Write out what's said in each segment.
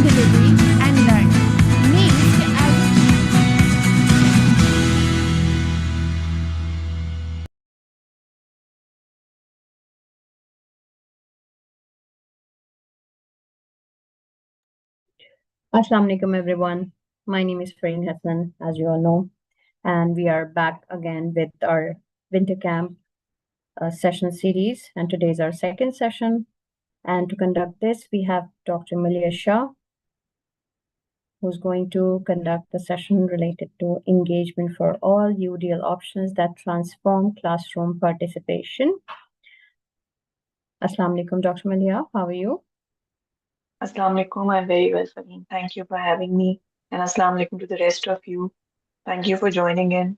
delivery, and learn. Next, Assalamu alaikum everyone. My name is Fareen Hassan, as you all know, and we are back again with our winter camp session series. And today is our second session. And to conduct this, we have Dr. Malia Shah, who's going to conduct the session related to engagement for all UDL options that transform classroom participation. Assalamu alaikum, Dr. Malia. How are you? Assalamu alaikum. I'm very well, Fareen. Thank you for having me. And assalamu alaikum to the rest of you. Thank you for joining in.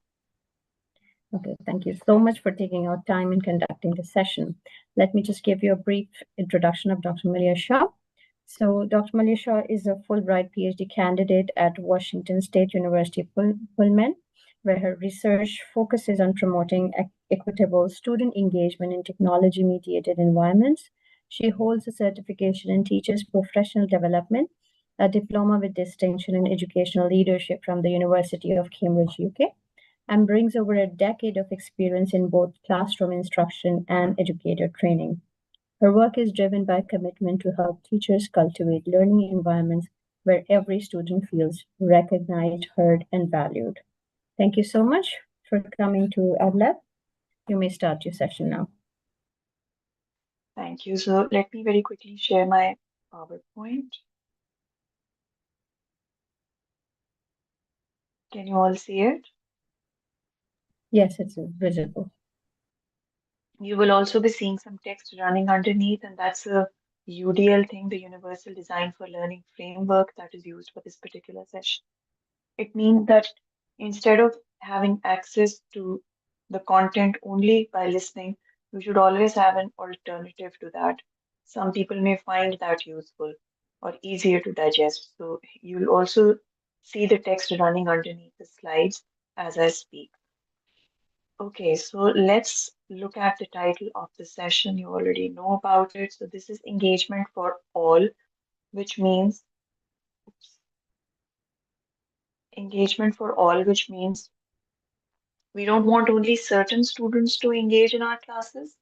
Okay, thank you so much for taking out time in conducting the session. Let me just give you a brief introduction of Dr. Malia Shah. So, Dr. Malia Shah is a Fulbright PhD candidate at Washington State University Pullman, where her research focuses on promoting equitable student engagement in technology mediated environments. She holds a certification in teachers' professional development, a diploma with distinction in educational leadership from the University of Cambridge, UK, and brings over a decade of experience in both classroom instruction and educator training. Her work is driven by commitment to help teachers cultivate learning environments where every student feels recognized, heard, and valued. Thank you so much for coming to our lab. You may start your session now. Thank you. So let me very quickly share my PowerPoint. Can you all see it? Yes, it's visible. You will also be seeing some text running underneath, and that's a UDL thing, the Universal Design for Learning framework that is used for this particular session. It means that instead of having access to the content only by listening, you should always have an alternative to that. Some people may find that useful or easier to digest. So you'll also see the text running underneath the slides as I speak. Okay, so let's look at the title of the session. You already know about it. So this is engagement for all, which means engagement for all, which means we don't want only certain students to engage in our classes.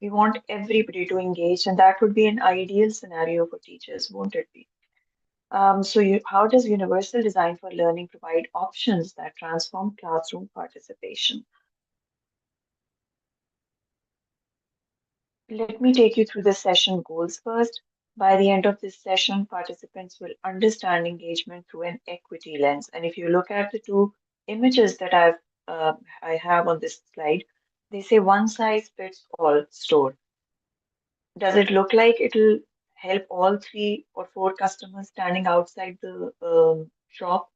We want everybody to engage, and that would be an ideal scenario for teachers, won't it be? How does Universal Design for Learning provide options that transform classroom participation? Let me take you through the session goals first. By the end of this session, participants will understand engagement through an equity lens. And if you look at the two images that I have on this slide, they say one size fits all store. Does it look like it'll help all three or four customers standing outside the shop?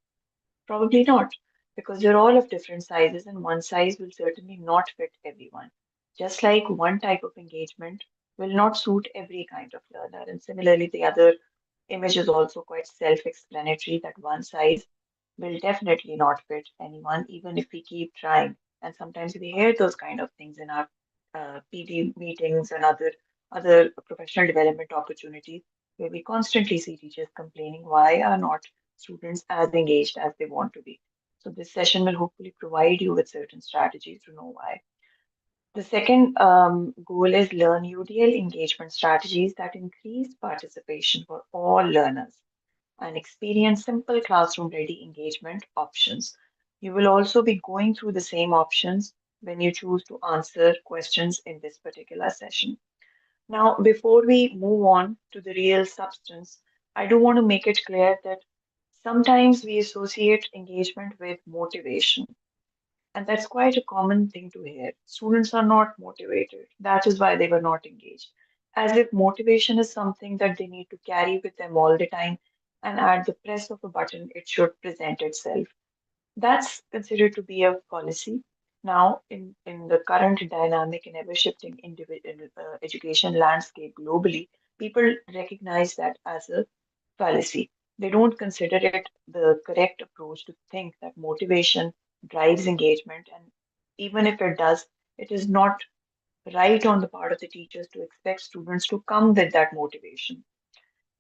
Probably not, because they're all of different sizes, and one size will certainly not fit everyone. Just like one type of engagement will not suit every kind of learner. And similarly, the other image is also quite self-explanatory that one size will definitely not fit anyone, even if we keep trying. And sometimes we hear those kind of things in our PD meetings and other professional development opportunities, where we constantly see teachers complaining why are not students as engaged as they want to be. So this session will hopefully provide you with certain strategies to know why. The second goal is learn UDL engagement strategies that increase participation for all learners and experience simple classroom ready engagement options. You will also be going through the same options when you choose to answer questions in this particular session. Now, before we move on to the real substance, I do want to make it clear that sometimes we associate engagement with motivation. And that's quite a common thing to hear. Students are not motivated. That is why they were not engaged. As if motivation is something that they need to carry with them all the time, and at the press of a button, it should present itself. That's considered to be a policy. Now, in the current dynamic and ever shifting education landscape globally, people recognize that as a fallacy. They don't consider it the correct approach to think that motivation drives engagement. And even if it does, it is not right on the part of the teachers to expect students to come with that motivation.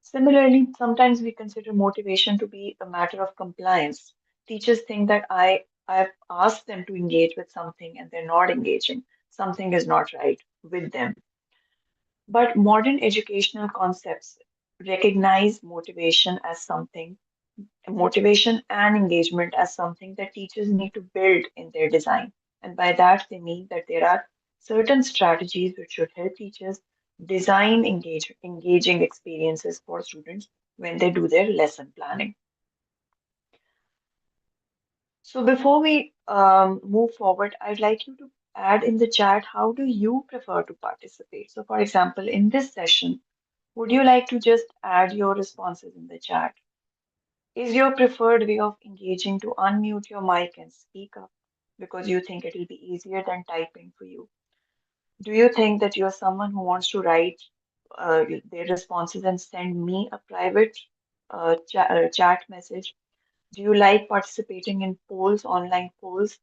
Similarly, sometimes we consider motivation to be a matter of compliance. Teachers think that I've asked them to engage with something and they're not engaging. Something is not right with them. But modern educational concepts recognize motivation and engagement as something that teachers need to build in their design. And by that, they mean that there are certain strategies which should help teachers design engaging experiences for students when they do their lesson planning. So before we move forward, I'd like you to add in the chat, how do you prefer to participate? So for example, in this session, would you like to just add your responses in the chat? Is your preferred way of engaging to unmute your mic and speak up because you think it will be easier than typing for you? Do you think that you're someone who wants to write their responses and send me a private chat message? Do you like participating in polls, online polls,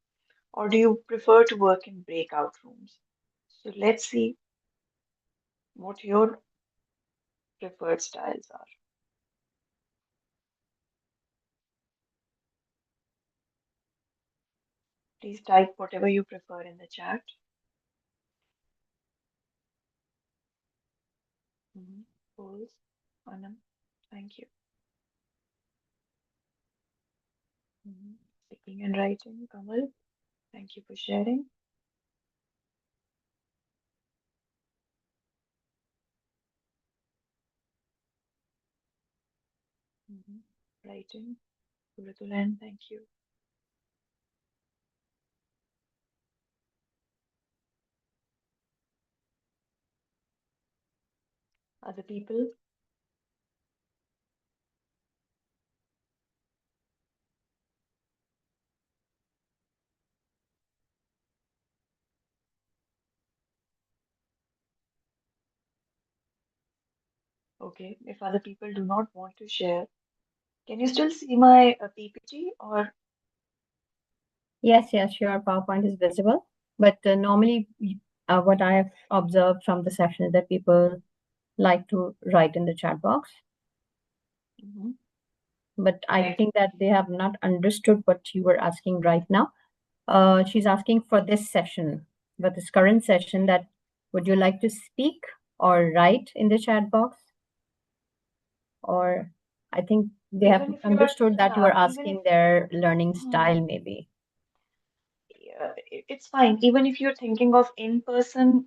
or do you prefer to work in breakout rooms? So let's see what your preferred styles are. Please type whatever you prefer in the chat. Polls, Anam, thank you. Speaking and writing, Kamal, thank you for sharing. Writing, Urdulan, thank you. Other people, okay. If other people do not want to share, can you still see my PPT or? Yes, yes, your PowerPoint is visible. But normally, what I have observed from the session is that people like to write in the chat box. But I Right. think that they have not understood what you were asking right now. She's asking for this session, but this current session, that would you like to speak or write in the chat box? Or I think they have Even if you're, understood that you yeah, are even if, asking their learning hmm, style, maybe. it's fine. Even if you're thinking of in-person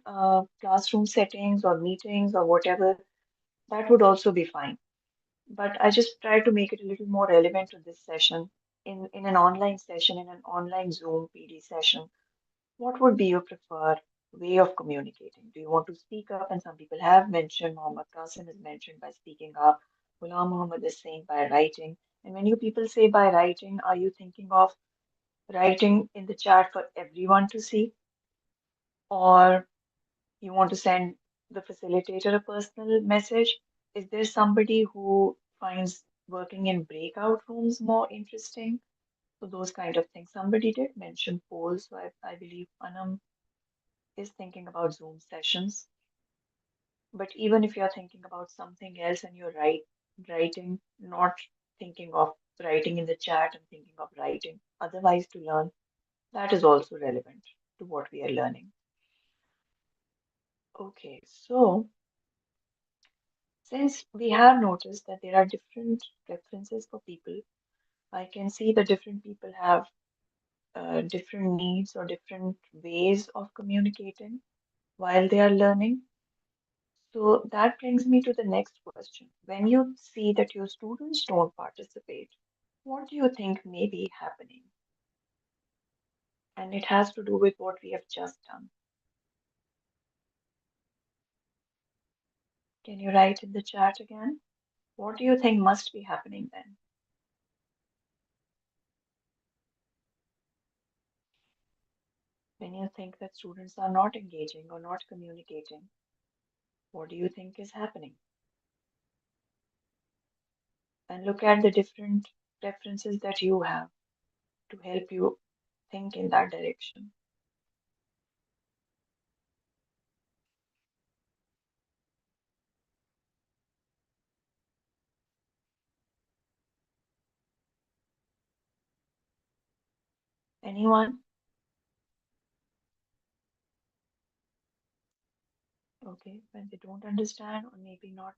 classroom settings or meetings or whatever, that would also be fine. But I just try to make it a little more relevant to this session. In an online session, in an online Zoom PD session, what would be your preferred way of communicating? Do you want to speak up? And some people have mentioned, Mohammed Qasim is mentioned by speaking up, Ghulam Muhammad is saying by writing. And when you people say by writing, are you thinking of writing in the chat for everyone to see? Or you want to send the facilitator a personal message? Is there somebody who finds working in breakout rooms more interesting? So those kind of things. Somebody did mention polls, so I believe Anam is thinking about Zoom sessions. But even if you're thinking about something else and you're writing, not thinking of writing in the chat and thinking of writing otherwise to learn, that is also relevant to what we are learning. Okay, so since we have noticed that there are different preferences for people, I can see that different people have different needs or different ways of communicating while they are learning. So that brings me to the next question. When you see that your students don't participate, what do you think may be happening? And it has to do with what we have just done. Can you write in the chat again? What do you think must be happening then? When you think that students are not engaging or not communicating, what do you think is happening? And look at the different preferences that you have to help you think in that direction. Anyone? Okay, when they don't understand or maybe not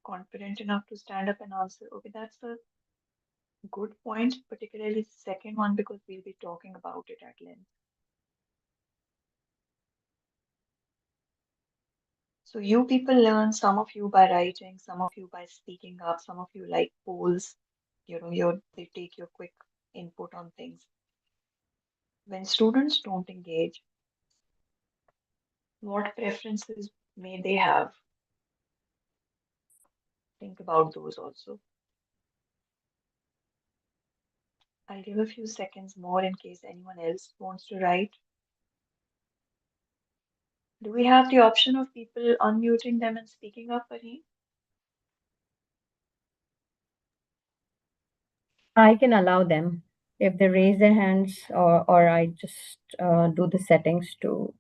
confident enough to stand up and answer. Okay, that's a good point, particularly the second one, because we'll be talking about it at length. So you people learn, some of you by writing, some of you by speaking up, some of you like polls, they take your quick input on things. When students don't engage, what preferences may they have? Think about those also. I'll give a few seconds more in case anyone else wants to write. Do we have the option of people unmuting them and speaking up, Pareen? I can allow them if they raise their hands, or I just do the settings so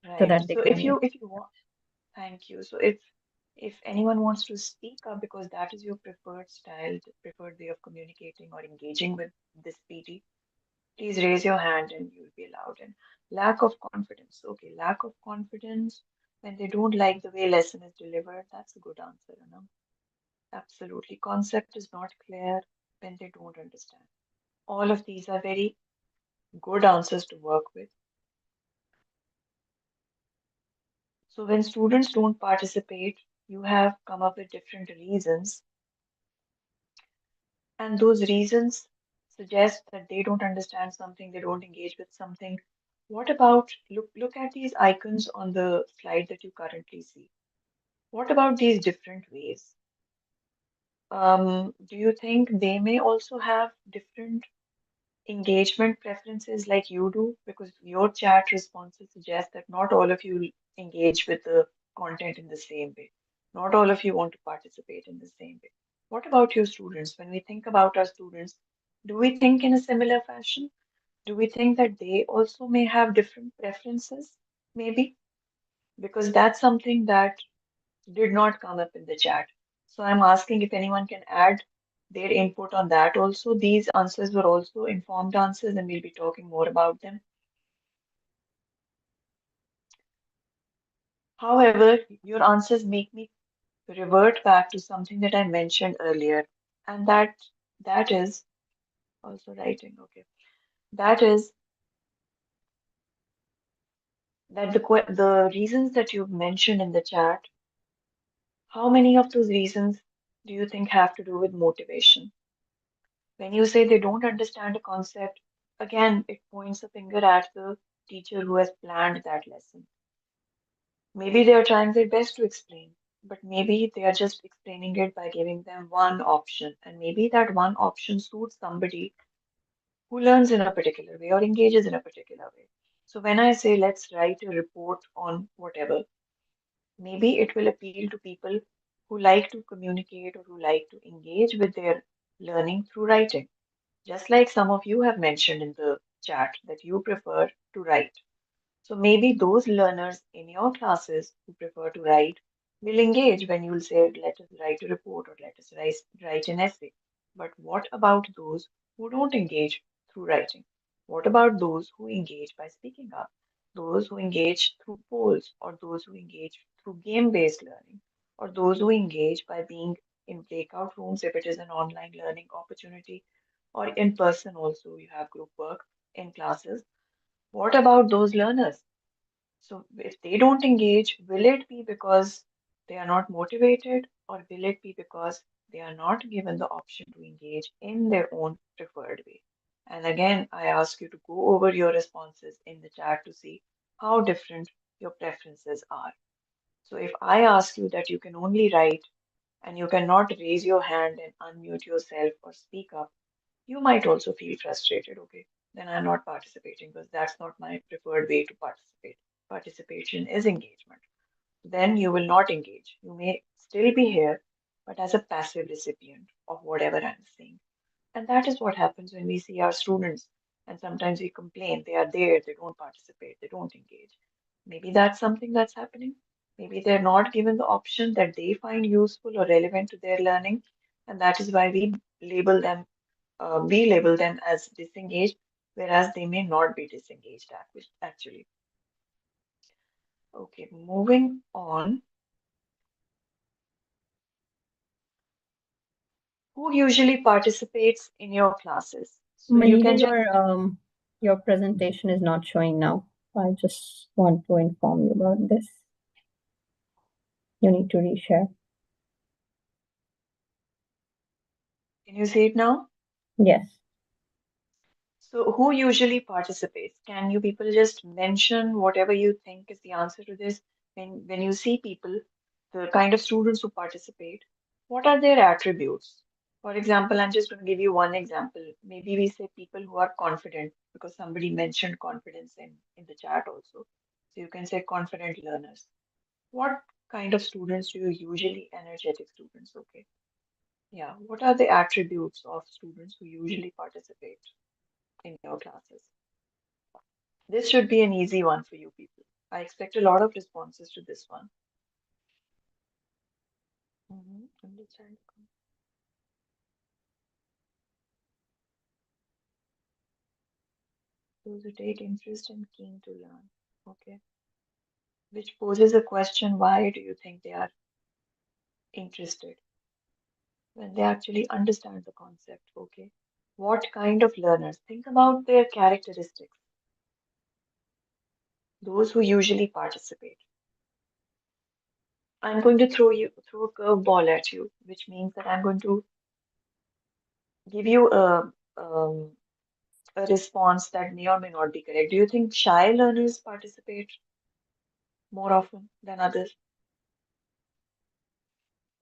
Right. that they So if can. you want, thank you. So if anyone wants to speak up because that is your preferred style, the preferred way of communicating or engaging with this PD, please raise your hand and you'll be allowed. And lack of confidence. Okay, lack of confidence when they don't like the way lesson is delivered. That's a good answer, you know. Absolutely. Concept is not clear when they don't understand. All of these are very good answers to work with. So when students don't participate, you have come up with different reasons, and those reasons suggest that they don't understand something, they don't engage with something. What about look at these icons on the slide that you currently see? What about these different ways? Do you think they may also have different engagement preferences like you do? Because your chat responses suggest that not all of you engage with the content in the same way. Not all of you want to participate in the same way. What about your students? When we think about our students, do we think in a similar fashion? Do we think that they also may have different preferences? Maybe because that's something that did not come up in the chat. So I'm asking if anyone can add their input on that also. These answers were also informed answers, and we'll be talking more about them. However, your answers make me revert back to something that I mentioned earlier, and that is also writing. Okay, that is that the reasons that you've mentioned in the chat. How many of those reasons do you think have to do with motivation? When you say they don't understand a concept, again, it points a finger at the teacher who has planned that lesson. Maybe they are trying their best to explain, but maybe they are just explaining it by giving them one option, and maybe that one option suits somebody who learns in a particular way or engages in a particular way. So when I say let's write a report on whatever, maybe it will appeal to people who like to communicate or who like to engage with their learning through writing. Just like some of you have mentioned in the chat that you prefer to write. So maybe those learners in your classes who prefer to write will engage when you'll say, let us write a report or let us write an essay. But what about those who don't engage through writing? What about those who engage by speaking up? Those who engage through polls, or those who engage through game-based learning, or those who engage by being in breakout rooms if it is an online learning opportunity, or in person also, you have group work in classes. What about those learners? So if they don't engage, will it be because they are not motivated, or will it be because they are not given the option to engage in their own preferred way? And again, I ask you to go over your responses in the chat to see how different your preferences are. So if I ask you that you can only write and you cannot raise your hand and unmute yourself or speak up, you might also feel frustrated. Okay, then I'm not participating because that's not my preferred way to participate. Participation is engagement. Then you will not engage. You may still be here, but as a passive recipient of whatever I'm saying. And that is what happens when we see our students. And sometimes we complain they are there, they don't participate, they don't engage. Maybe that's something that's happening. Maybe they're not given the option that they find useful or relevant to their learning. And that is why label them we label them as disengaged, whereas they may not be disengaged actually. Okay, moving on. Who usually participates in your classes? So you Maneha, can just, your presentation is not showing now. I just want to inform you about this. You need to reshare. can you see it now? Yes. So who usually participates? Can you people just mention whatever you think is the answer to this? When you see people, the kind of students who participate, what are their attributes? For example, I'm just going to give you one example. Maybe we say people who are confident because somebody mentioned confidence in the chat also. So you can say confident learners. What kind of students do you usually energetic students? Okay. Yeah. What are the attributes of students who usually participate in your classes? This should be an easy one for you people. I expect a lot of responses to this one. Understand. Those who take interest and keen to learn. Okay. Which poses a question, why do you think they are interested when they actually understand the concept? Okay. What kind of learners? Think about their characteristics. Those who usually participate. I'm going to throw a curveball at you, which means that I'm going to give you a response that may or may not be correct. Do you think shy learners participate more often than others?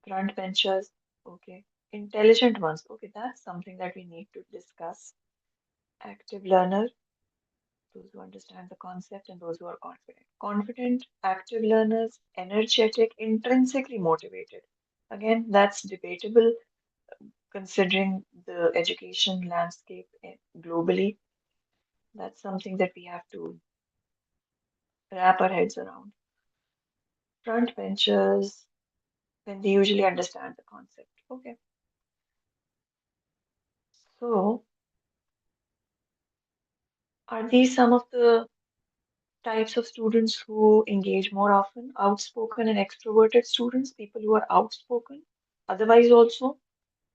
Front benchers, okay. Intelligent ones, okay, that's something that we need to discuss. Active learner, those who understand the concept and those who are confident. Confident, active learners, energetic, intrinsically motivated. Again, that's debatable considering the education landscape globally. That's something that we have to wrap our heads around. Front benchers, when they usually understand the concept. Okay. So, are these some of the types of students who engage more often? Outspoken and extroverted students, people who are outspoken. Otherwise, also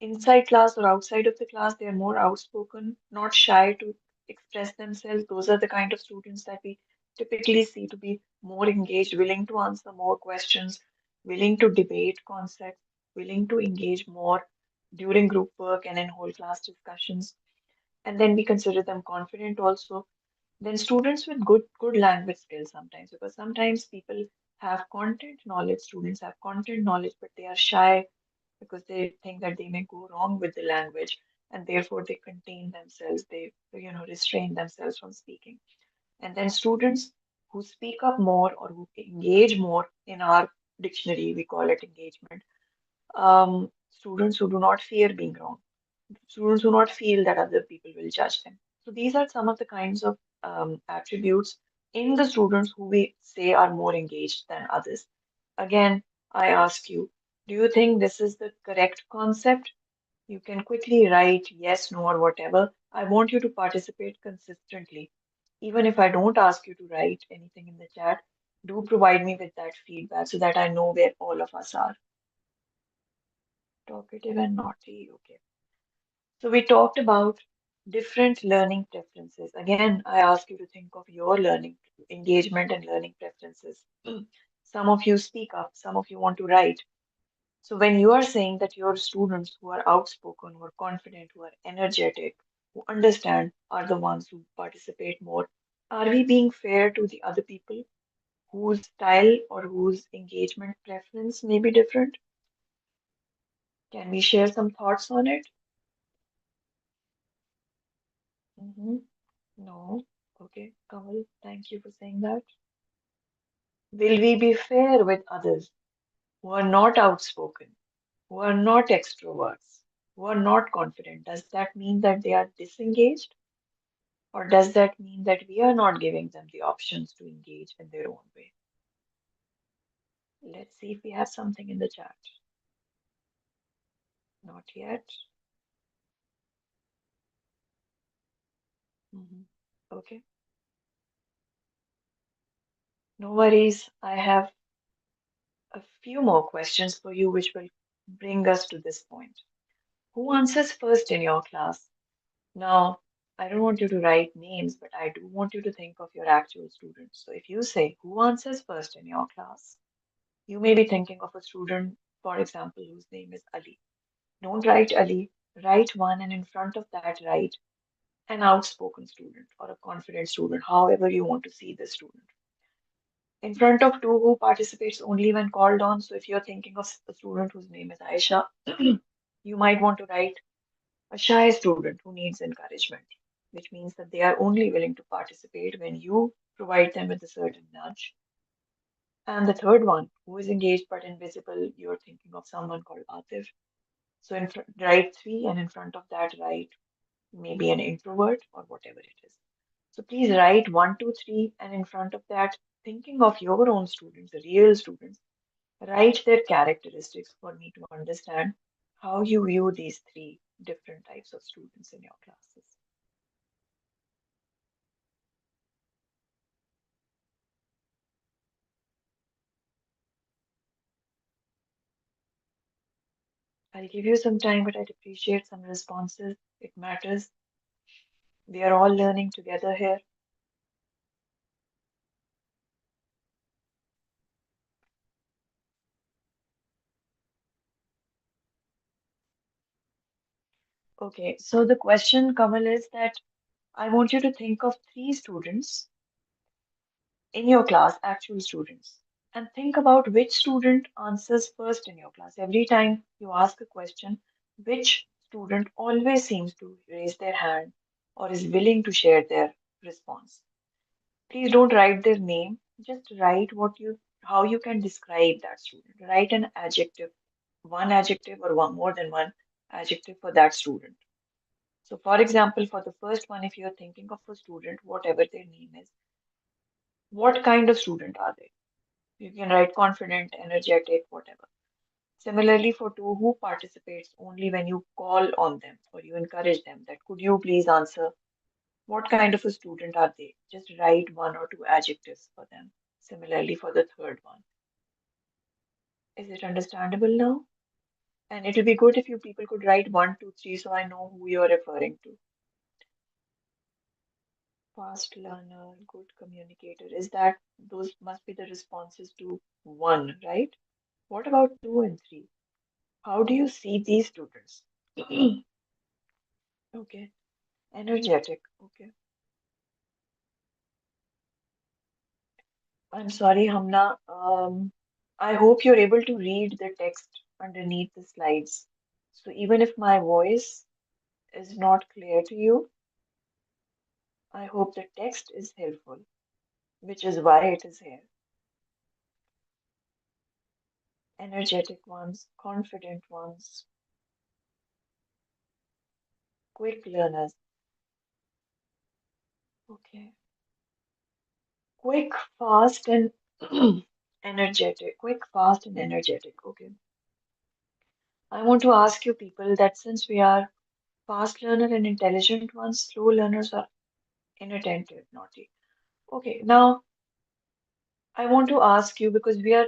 inside class or outside of the class, they are more outspoken, not shy to express themselves. Those are the kind of students that we typically see to be more engaged, willing to answer more questions, willing to debate concepts, willing to engage more during group work and in whole class discussions. And then we consider them confident also. Then students with good language skills sometimes, because sometimes people have content knowledge, students have content knowledge, but they are shy because they think that they may go wrong with the language and therefore they contain themselves, they restrain themselves from speaking. And then students who speak up more or who engage more, in our dictionary we call it engagement, students who do not fear being wrong, students do not feel that other people will judge them. So these are some of the kinds of attributes in the students who we say are more engaged than others. Again, I ask you, do you think this is the correct concept? You can quickly write yes, no, or whatever. I want you to participate consistently. Even if I don't ask you to write anything in the chat, do provide me with that feedback so that I know where all of us are. Talkative and naughty, okay. So we talked about different learning preferences. Again, I ask you to think of your learning engagement and learning preferences. Some of you speak up, some of you want to write. So when you are saying that your students who are outspoken, who are confident, who are energetic, who understand are the ones who participate more, are we being fair to the other people whose style or whose engagement preference may be different? Can we share some thoughts on it? Hmm. No. Okay, Kamal, thank you for saying that. Will we be fair with others who are not outspoken, who are not extroverts, who are not confident? Does that mean that they are disengaged? Or does that mean that we are not giving them the options to engage in their own way? Let's see if we have something in the chat. Not yet. Mhm. Okay, no worries. I have a few more questions for you, which will bring us to this point. Who answers first in your class? Now, I don't want you to write names, but I do want you to think of your actual students. So if you say, who answers first in your class? You may be thinking of a student, for example, whose name is Ali. Don't write Ali, write one, and in front of that, write an outspoken student or a confident student, however you want to see the student. In front of two who participates only when called on. So if you're thinking of a student whose name is Aisha, you might want to write a shy student who needs encouragement, which means that they are only willing to participate when you provide them with a certain nudge. And the third one, who is engaged but invisible, you're thinking of someone called Atif. So write three, and in front of that, write maybe an introvert or whatever it is. So please write one, two, three, and in front of that, thinking of your own students, the real students, write their characteristics for me to understand how you view these three different types of students in your classes. I'll give you some time, but I'd appreciate some responses. It matters. We are all learning together here. Okay, so the question, Kamal, is that I want you to think of three students in your class, actual students, and think about which student answers first in your class. Every time you ask a question, which student always seems to raise their hand or is willing to share their response. Please don't write their name, just write how you can describe that student. Write an adjective, one adjective or one more than one adjective for that student. So, for example, for the first one, if you're thinking of a student, whatever their name is, what kind of student are they? You can write confident, energetic, whatever. Similarly, for two who participates only when you call on them or you encourage them, that could you please answer what kind of a student are they? Just write one or two adjectives for them. Similarly, for the third one. Is it understandable now? And it will be good if you people could write one, two, three, so I know who you're referring to. Fast learner, good communicator. Is that those must be the responses to one, right? What about two and three? How do you see these students? Okay. Energetic. Okay. I'm sorry, Hamna. I hope you're able to read the text underneath the slides. So even if my voice is not clear to you, I hope the text is helpful, which is why it is here. Energetic ones, confident ones, quick learners. Okay. Quick, fast, and energetic. Quick, fast, and energetic. Okay. I want to ask you people that since we are fast learner and intelligent ones, slow learners are inattentive, naughty. Okay, now I want to ask you because we are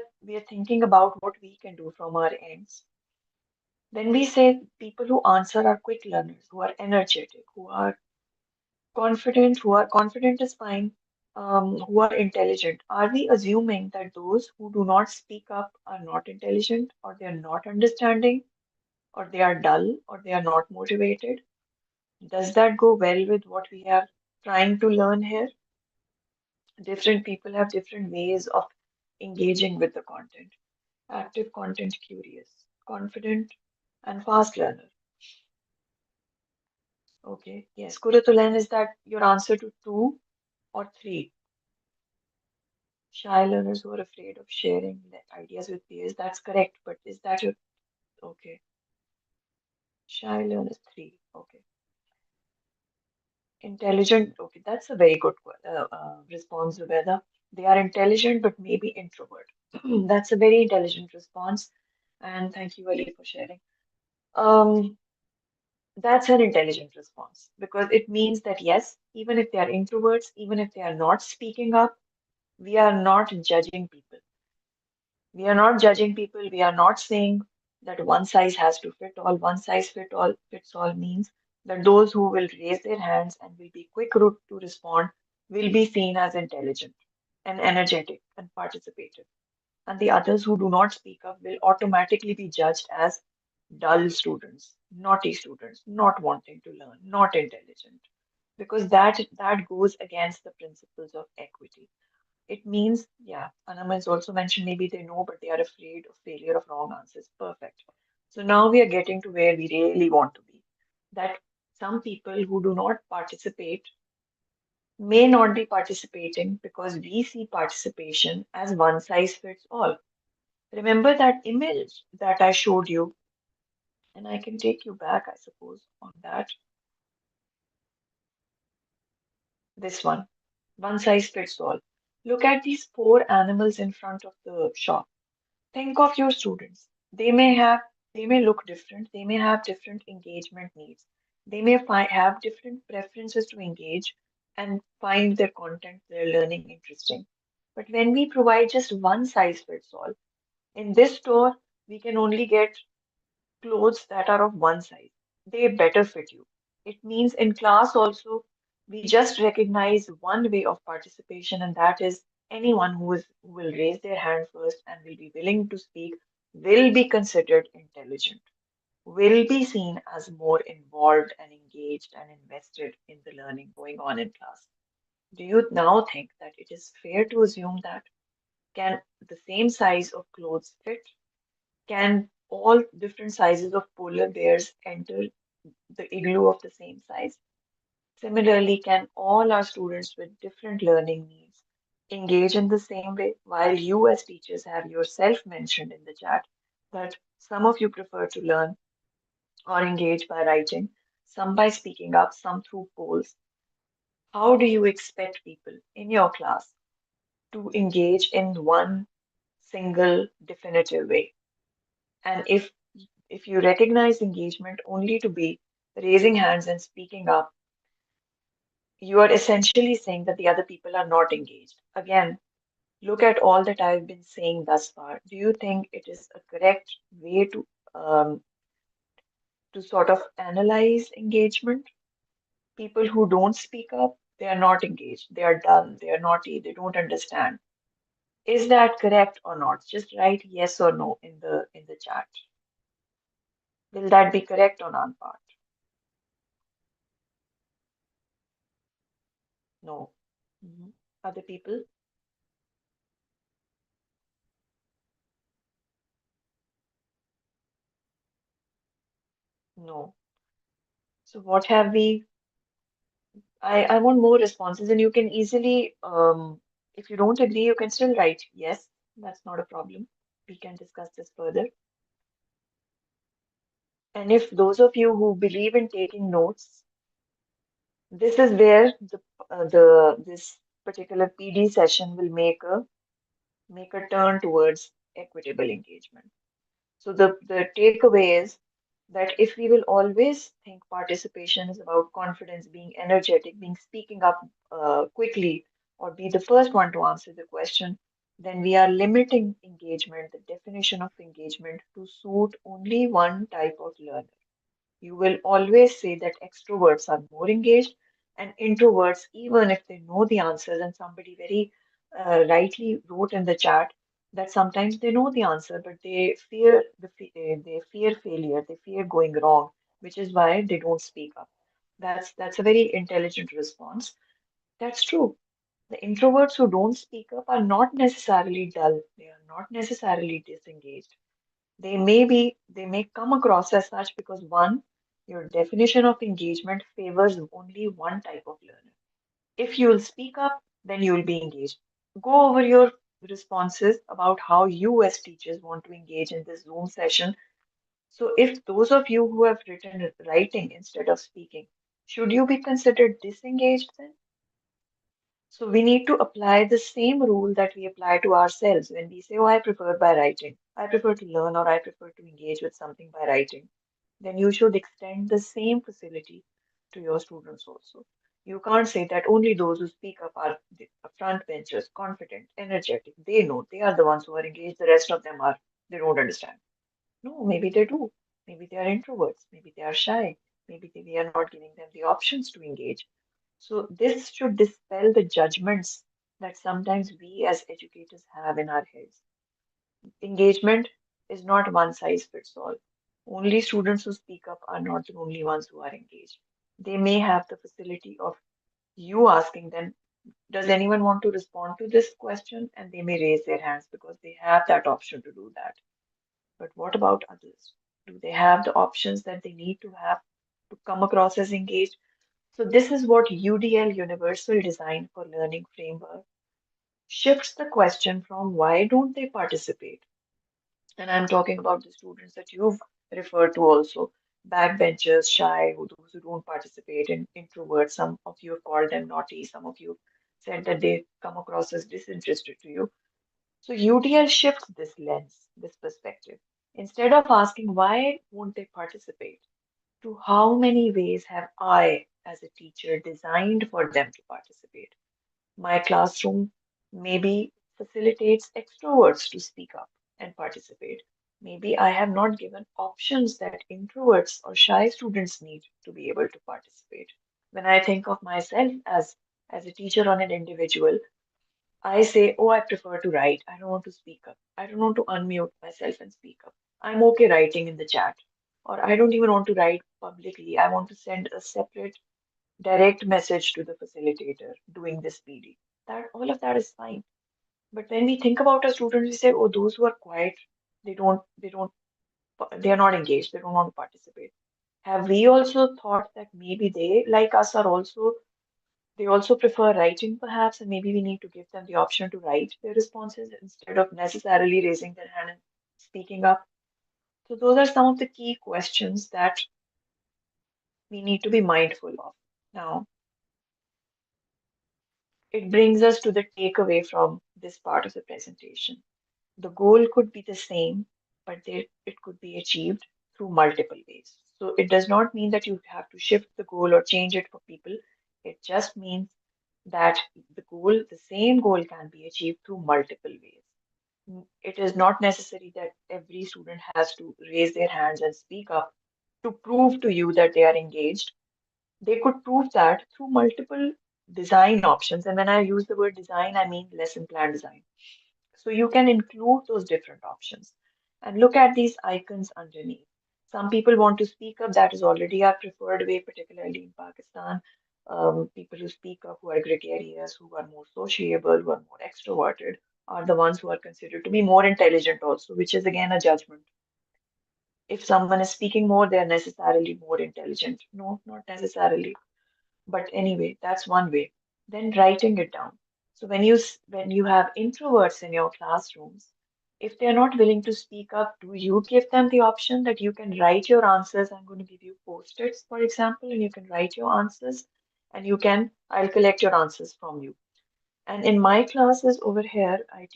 thinking about what we can do from our ends. When we say people who answer are quick learners, who are energetic, who are confident is fine, who are intelligent, are we assuming that those who do not speak up are not intelligent, or they are not understanding, or they are dull, or they are not motivated? Does that go well with what we are trying to learn here? Different people have different ways of engaging with the content. Active content curious, confident, and fast learner. Okay, yes. Kuratulan, is that your answer to two or three? Shy learners who are afraid of sharing their ideas with peers. That's correct, but is that your okay? Shy learners three. Okay. Intelligent. Okay, that's a very good response, Zubeda. They are intelligent, but maybe introvert. That's a very intelligent response, and thank you, Ali, for sharing. Um, That's an intelligent response because it means that yes, even if they are introverts, even if they are not speaking up, we are not judging people. We are not judging people. We are not saying that one size has to fit all. One size fits all means that those who will raise their hands and will be quick to respond will be seen as intelligent and energetic and participative. And the others who do not speak up will automatically be judged as dull students, naughty students, not wanting to learn, not intelligent, because that goes against the principles of equity. It means, yeah, Anama has also mentioned maybe they know, but they are afraid of failure of wrong answers. Perfect. So now we are getting to where we really want to be. That some people who do not participate may not be participating because we see participation as one size fits all. Remember that image that I showed you, and I can take you back, I suppose, on that. This one size fits all. Look at these four animals in front of the shop. Think of your students. They may look different. They may have different engagement needs. They may have different preferences to engage and find their content, their learning interesting. But when we provide just one size fits all, in this store, we can only get clothes that are of one size. They better fit you. It means in class also, we just recognize one way of participation, and that is anyone who will raise their hand first and will be willing to speak will be considered intelligent, will be seen as more involved and engaged and invested in the learning going on in class. Do you now think that it is fair to assume that can the same size of clothes fit? Can all different sizes of polar bears enter the igloo of the same size? Similarly, can all our students with different learning needs engage in the same way? While you, as teachers, have yourself mentioned in the chat that some of you prefer to learn or engage by writing, some by speaking up, some through polls. How do you expect people in your class to engage in one single definitive way? And if you recognize engagement only to be raising hands and speaking up, you are essentially saying that the other people are not engaged. Again, look at all that I've been saying thus far. Do you think it is a correct way um, to sort of analyze engagement? People who don't speak up, they are not engaged. They are dull. They are naughty. They don't understand. Is that correct or not? Just write yes or no in the chat. Will that be correct on our part? No. Mhm. Other people? No. So what have we? I want more responses, and you can easily, if you don't agree, you can still write yes. That's not a problem. We can discuss this further. And if those of you who believe in taking notes, this is where the this particular PD session will make a turn towards equitable engagement. So the takeaway is that if we will always think participation is about confidence, being energetic, being speaking up quickly, or be the first one to answer the question, then we are limiting engagement, the definition of engagement, to suit only one type of learner. You will always say that extroverts are more engaged and introverts, even if they know the answers, and somebody very rightly wrote in the chat that sometimes they know the answer, but they fear they fear failure, they fear going wrong, which is why they don't speak up. That's a very intelligent response. That's true. The introverts who don't speak up are not necessarily dull. They are not necessarily disengaged. They may come across as such because one, your definition of engagement favors only one type of learner. If you'll speak up, then you'll be engaged. Go over your responses about how you as teachers want to engage in this Zoom session. So if those of you who have written writing instead of speaking, should you be considered disengaged then? So we need to apply the same rule that we apply to ourselves when we say, oh, I prefer by writing. I prefer to learn or I prefer to engage with something by writing. then you should extend the same facility to your students also. You can't say that only those who speak up are the front benchers, confident, energetic. They know they are the ones who are engaged. The rest of them are they don't understand. No, maybe they do. Maybe they are introverts. Maybe they are shy. Maybe we are not giving them the options to engage. So this should dispel the judgments that sometimes we as educators have in our heads. Engagement is not one size fits all. Only students who speak up are not the only ones who are engaged. They may have the facility of you asking them, does anyone want to respond to this question? And they may raise their hands because they have that option to do that. But what about others? Do they have the options that they need to have to come across as engaged? So this is what UDL Universal Design for Learning Framework shifts the question from why don't they participate? And I'm talking about the students that you've referred to also, backbenchers, shy, those who don't participate, and introverts. Some of you have called them naughty, some of you said that they come across as disinterested to you. So UDL shifts this lens, this perspective. Instead of asking why won't they participate, to how many ways have I, as a teacher, designed for them to participate? My classroom maybe facilitates extroverts to speak up and participate. Maybe I have not given options that introverts or shy students need to be able to participate. When I think of myself as a teacher on an individual, I say, oh, I prefer to write. I don't want to speak up. I don't want to unmute myself and speak up. I'm okay writing in the chat. Or I don't even want to write publicly. I want to send a separate direct message to the facilitator doing this PD. That all of that is fine. But when we think about our students, we say, oh, those who are quiet, they are not engaged. They don't want to participate. Have we also thought that maybe they, like us, they also prefer writing perhaps, and maybe we need to give them the option to write their responses instead of necessarily raising their hand and speaking up. So those are some of the key questions that we need to be mindful of. Now, it brings us to the takeaway from this part of the presentation. The goal could be the same, but it could be achieved through multiple ways. So it does not mean that you have to shift the goal or change it for people. It just means that the same goal can be achieved through multiple ways. It is not necessary that every student has to raise their hands and speak up to prove to you that they are engaged. They could prove that through multiple design options. And when I use the word design, I mean lesson plan design. So you can include those different options and look at these icons underneath. Some people want to speak up, that is already our preferred way, particularly in Pakistan. People who speak up, who are gregarious, who are more sociable, who are more extroverted, are the ones who are considered to be more intelligent also, which is again a judgment. If someone is speaking more, they are necessarily more intelligent. No, not necessarily. But anyway, that's one way. Then writing it down. So when you have introverts in your classrooms, if they're not willing to speak up, do you give them the option that you can write your answers? I'm going to give you post-its, for example, and you can write your answers and I'll collect your answers from you. And in my classes over here, I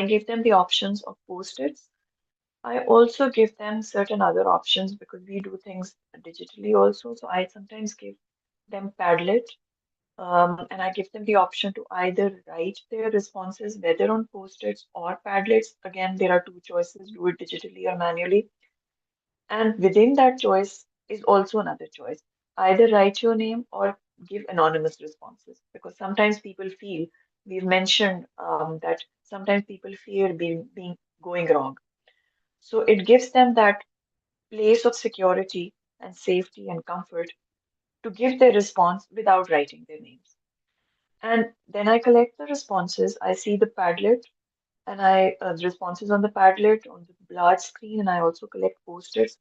give them the options of post-its. I also give them certain other options because we do things digitally also. So I sometimes give them Padlet, and I give them the option to either write their responses, whether on post-its or Padlets. Again, there are two choices, do it digitally or manually. And within that choice is also another choice. Either write your name or give anonymous responses because sometimes people feel, we've mentioned that sometimes people fear being going wrong. So it gives them that place of security and safety and comfort to give their response without writing their names. And then I collect the responses. I see the Padlet and the responses on the Padlet on the large screen, and I also collect post-its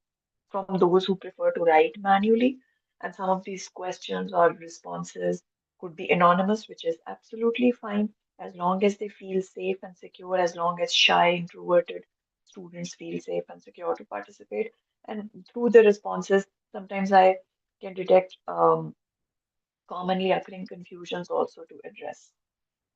from those who prefer to write manually. And some of these questions or responses could be anonymous, which is absolutely fine as long as they feel safe and secure, as long as shy, introverted students feel safe and secure to participate. And through the responses, sometimes I can detect commonly occurring confusions also to address.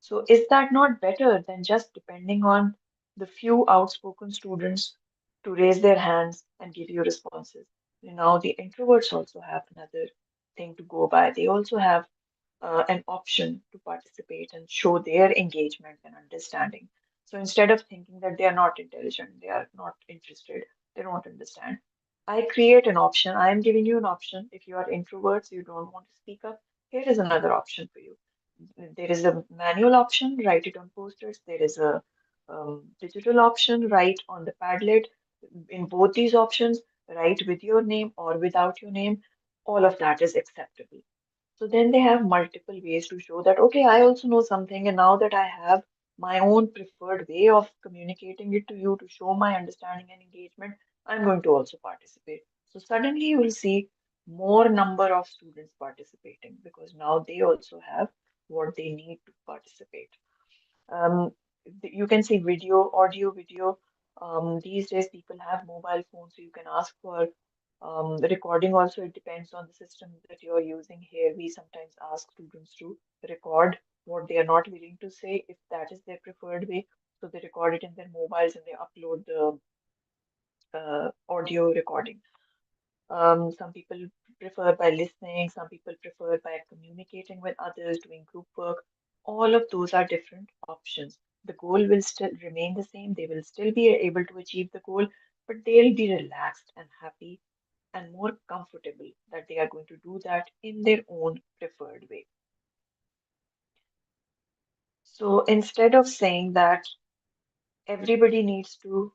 So is that not better than just depending on the few outspoken students to raise their hands and give you responses. Now, the introverts also have another thing to go by. They also have an option to participate and show their engagement and understanding. So instead of thinking that they are not intelligent, they are not interested, they don't understand, I create an option. I am giving you an option. If you are introverts, you don't want to speak up, here is another option for you. There is a manual option, write it on posters. There is a digital option, write on the Padlet. In both these options, write with your name or without your name. All of that is acceptable. So then they have multiple ways to show that, okay, I also know something, and now that I have my own preferred way of communicating it to you to show my understanding and engagement, I'm going to also participate. So suddenly you will see more number of students participating because now they also have what they need to participate. Um, you can see video, audio, video. These days, people have mobile phones, so you can ask for the recording. Also, it depends on the system that you're using. Here, we sometimes ask students to record what they are not willing to say, if that is their preferred way. So they record it in their mobiles and they upload the audio recording. Some people prefer by listening, some people prefer by communicating with others, doing group work. All of those are different options. The goal will still remain the same. They will still be able to achieve the goal, but they'll be relaxed and happy and more comfortable that they are going to do that in their own preferred way. So instead of saying that everybody needs to,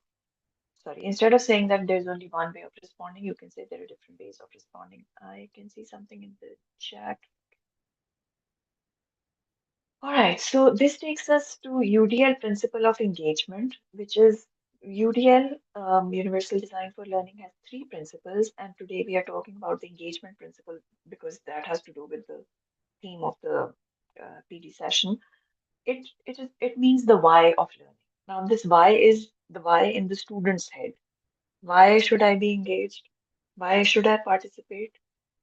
sorry, instead of saying that there's only one way of responding, you can say there are different ways of responding. I can see something in the chat. All right, so this takes us to UDL principle of engagement, which is UDL, Universal Design for Learning, has three principles, and today we are talking about the engagement principle because that has to do with the theme of the PD session. It means the why of learning. Now, this why is the why in the student's head. Why should I be engaged? Why should I participate?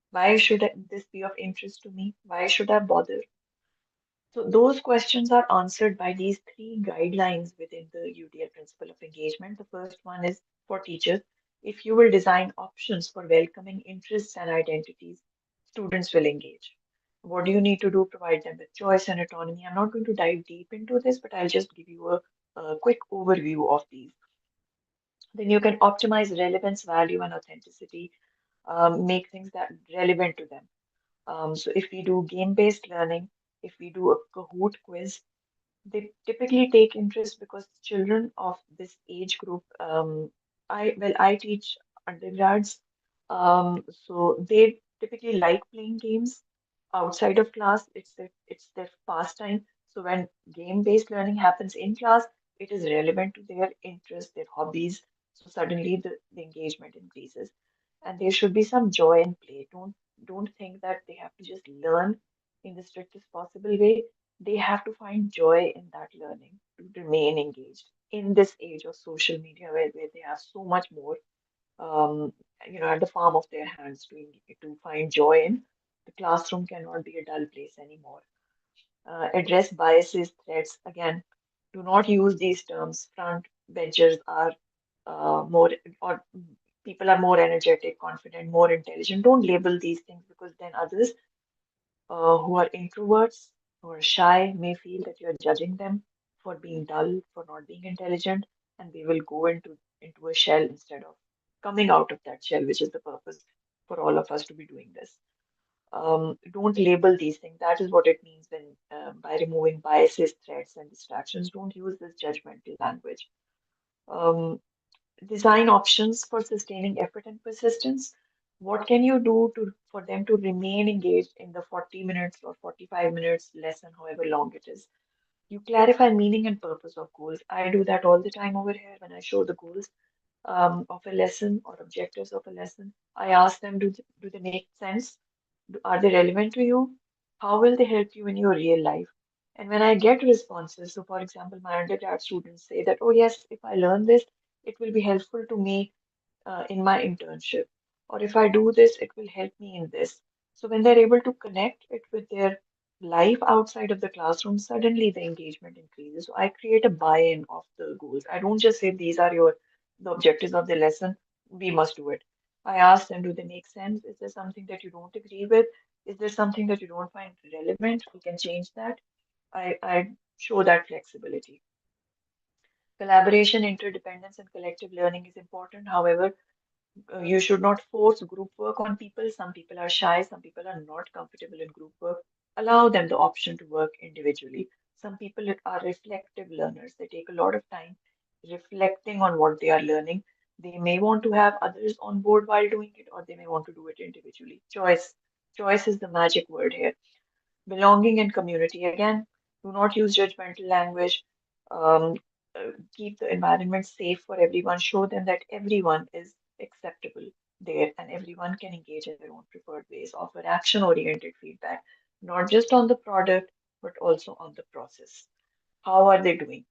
Why should this be of interest to me? Why should I bother? So those questions are answered by these three guidelines within the UDL principle of engagement. The first one is for teachers. If you will design options for welcoming interests and identities, students will engage. What do you need to do? Provide them with choice and autonomy. I'm not going to dive deep into this, but I'll just give you a quick overview of these. Then you can optimize relevance, value, and authenticity, make things that relevant to them. So if we do game-based learning, if we do a Kahoot quiz, they typically take interest because children of this age group, I teach undergrads, so they typically like playing games outside of class. It's their pastime. So when game-based learning happens in class, it is relevant to their interests, their hobbies. So suddenly the engagement increases, and there should be some joy in play. Don't think that they have to just learn in the strictest possible way. They have to find joy in that learning to remain engaged in this age of social media where they have so much more at the palm of their hands to find joy in. The classroom cannot be a dull place anymore. Address biases, threats. Again, do not use these terms. Front benchers are more, or people are more energetic, confident, more intelligent. Don't label these things because then others who are introverts, who are shy, may feel that you're judging them for being dull, for not being intelligent, and they will go into a shell instead of coming out of that shell, which is the purpose for all of us to be doing this. Don't label these things. That is what it means when by removing biases, threats, and distractions. Don't use this judgmental language. Um, Design options for sustaining effort and persistence. What can you do for them to remain engaged in the 40 minutes or 45 minutes lesson, however long it is? You clarify meaning and purpose of goals. I do that all the time over here when I show the goals of a lesson or objectives of a lesson. I ask them, do they make sense? Are they relevant to you? How will they help you in your real life? And when I get responses, so for example, my undergrad students say that, oh, yes, if I learn this, it will be helpful to me in my internship. Or if I do this, it will help me in this. So when they're able to connect it with their life outside of the classroom, suddenly the engagement increases. So I create a buy-in of the goals. I don't just say these are your the objectives of the lesson, we must do it. I ask them, do they make sense? Is there something that you don't agree with? Is there something that you don't find relevant? We can change that. I show that flexibility. Collaboration, interdependence, and collective learning is important. However, you should not force group work on people. Some people are shy, some people are not comfortable in group work. Allow them the option to work individually. Some people are reflective learners. They take a lot of time reflecting on what they are learning. They may want to have others on board while doing it, or they may want to do it individually. Choice. Choice is the magic word here. Belonging and community. Again, do not use judgmental language. Um, Keep the environment safe for everyone. Show them that everyone is acceptable there and everyone can engage in their own preferred ways. Offer action-oriented feedback, not just on the product, but also on the process. How are they doing?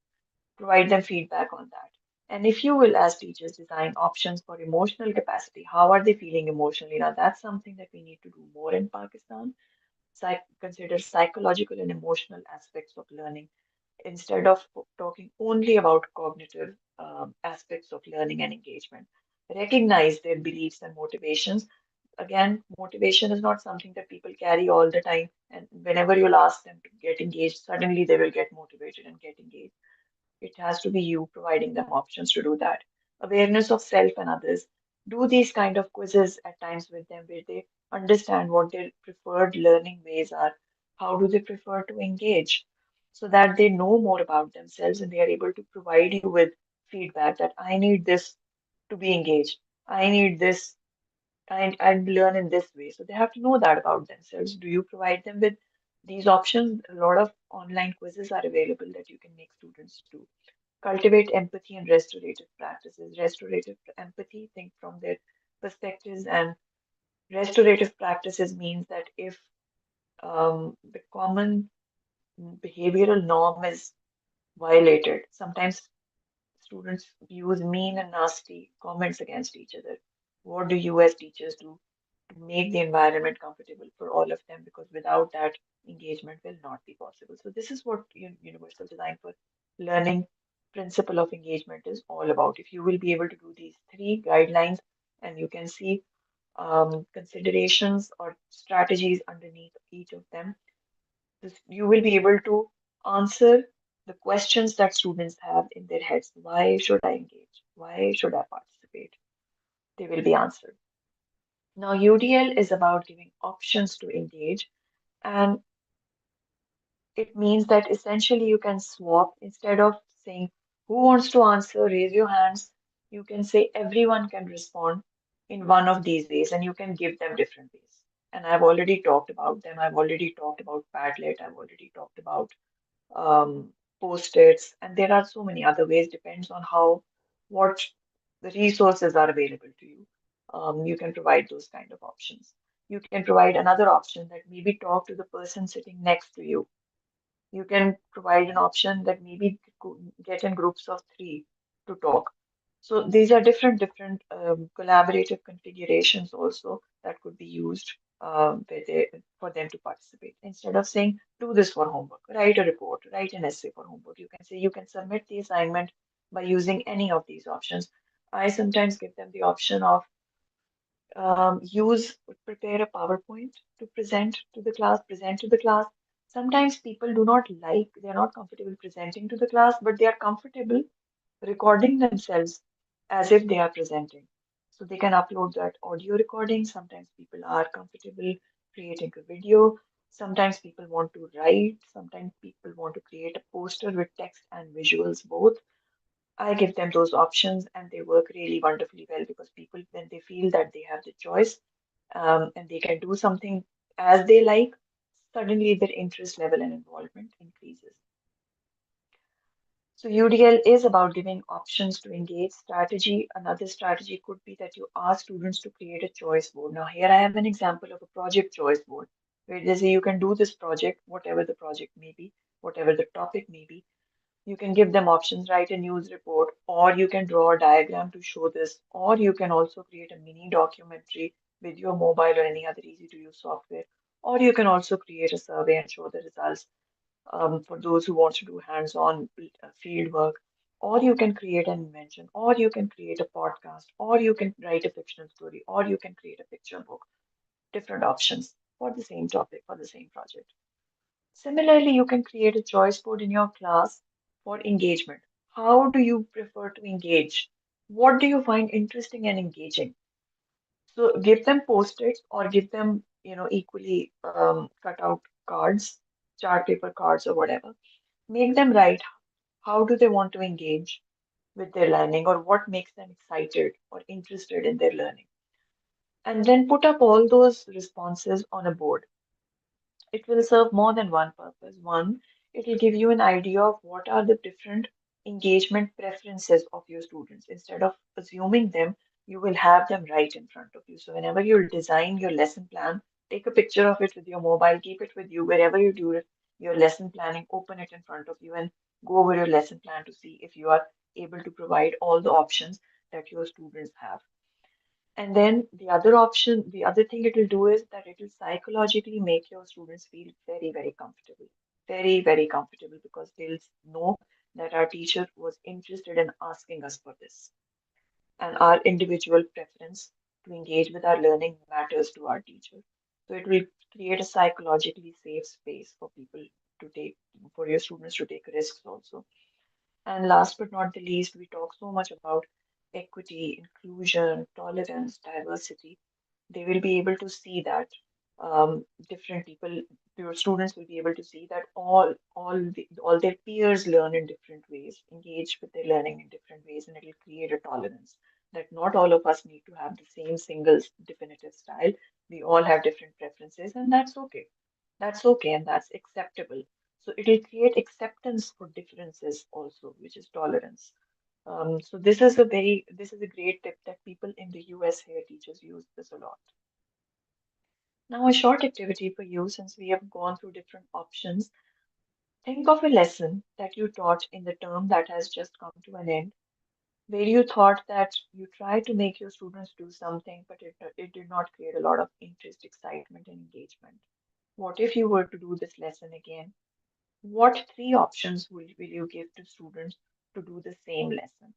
Provide them feedback on that. And if you will, as teachers, design options for emotional capacity, how are they feeling emotionally? Now, that's something that we need to do more in Pakistan. Consider psychological and emotional aspects of learning instead of talking only about cognitive aspects of learning and engagement. Recognize their beliefs and motivations. Again, motivation is not something that people carry all the time, and whenever you'll ask them to get engaged, suddenly they will get motivated and get engaged. It has to be you providing them options to do that. Awareness of self and others. Do these kind of quizzes at times with them where they understand what their preferred learning ways are. How do they prefer to engage? So that they know more about themselves and they are able to provide you with feedback that I need this to be engaged. I need this and learn in this way. So they have to know that about themselves. Do you provide them with these options? A lot of online quizzes are available that you can make students do. Cultivate empathy and restorative practices. Restorative empathy, think from their perspectives, and restorative practices means that if the common behavioral norm is violated, sometimes students use mean and nasty comments against each other. What do you as teachers do to make the environment comfortable for all of them? Because without that, engagement will not be possible. So this is what universal design for learning principle of engagement is all about. If you will be able to do these three guidelines and you can see considerations or strategies underneath each of them, you will be able to answer the questions that students have in their heads. Why should I engage? Why should I participate? They will be answered. Now, UDL is about giving options to engage, and it means that essentially you can swap instead of saying, who wants to answer? Raise your hands. You can say, everyone can respond in one of these ways, and you can give them different ways. And I've already talked about them. I've already talked about Padlet. I've already talked about post-its, and there are so many other ways, depends on what the resources are available to you. You can provide those kind of options. You can provide another option that maybe talk to the person sitting next to you. You can provide an option that maybe get in groups of three to talk. So these are different collaborative configurations also that could be used for them to participate. Instead of saying, do this for homework, write a report, write an essay for homework, you can say you can submit the assignment by using any of these options. I sometimes give them the option of prepare a PowerPoint to present to the class. Sometimes people do not like, they're not comfortable presenting to the class, but they are comfortable recording themselves as if they are presenting. So they can upload that audio recording. Sometimes people are comfortable creating a video. Sometimes people want to write. Sometimes people want to create a poster with text and visuals both. I give them those options and they work really wonderfully well because people, when they feel that they have the choice and they can do something as they like, suddenly their interest level and involvement increases. So UDL is about giving options to engage strategy. Another strategy could be that you ask students to create a choice board. Now, here I have an example of a project choice board where they say you can do this project, whatever the project may be, whatever the topic may be. You can give them options, write a news report, or you can draw a diagram to show this, or you can also create a mini documentary with your mobile or any other easy to use software, or you can also create a survey and show the results for those who want to do hands-on field work. or you can create an invention, or you can create a podcast, or you can write a fictional story, or you can create a picture book. Different options for the same topic, for the same project. Similarly, you can create a choice board in your class for engagement. How do you prefer to engage? What do you find interesting and engaging? So give them post-its or give them, equally cut out cards, chart paper cards or whatever. Make them write how do they want to engage with their learning or what makes them excited or interested in their learning. And then put up all those responses on a board. It will serve more than one purpose. One, it will give you an idea of what are the different engagement preferences of your students. Instead of assuming them, you will have them right in front of you. So whenever you design your lesson plan, take a picture of it with your mobile, keep it with you wherever you do it, your lesson planning, open it in front of you and go over your lesson plan to see if you are able to provide all the options that your students have. And then the other option, the other thing it will do is that it will psychologically make your students feel very, very comfortable. Very, very comfortable because they'll know that our teacher was interested in asking us for this. And our individual preference to engage with our learning matters to our teacher. So it will create a psychologically safe space for people to take, for your students to take risks also. And last but not the least, we talk so much about equity, inclusion, tolerance, diversity. They will be able to see that different people, your students will be able to see that all their peers learn in different ways, engage with their learning in different ways, and it will create a tolerance that not all of us need to have the same single definitive style. We all have different preferences, and that's okay. That's okay, and that's acceptable. So it'll create acceptance for differences also, which is tolerance. So this is a great tip that people in the US here, teachers use this a lot. Now, a short activity for you, since we have gone through different options. Think of a lesson that you taught in the term that has just come to an end, where you thought that you tried to make your students do something, but it did not create a lot of interest, excitement, and engagement. What if you were to do this lesson again? What three options will you give to students to do the same lesson?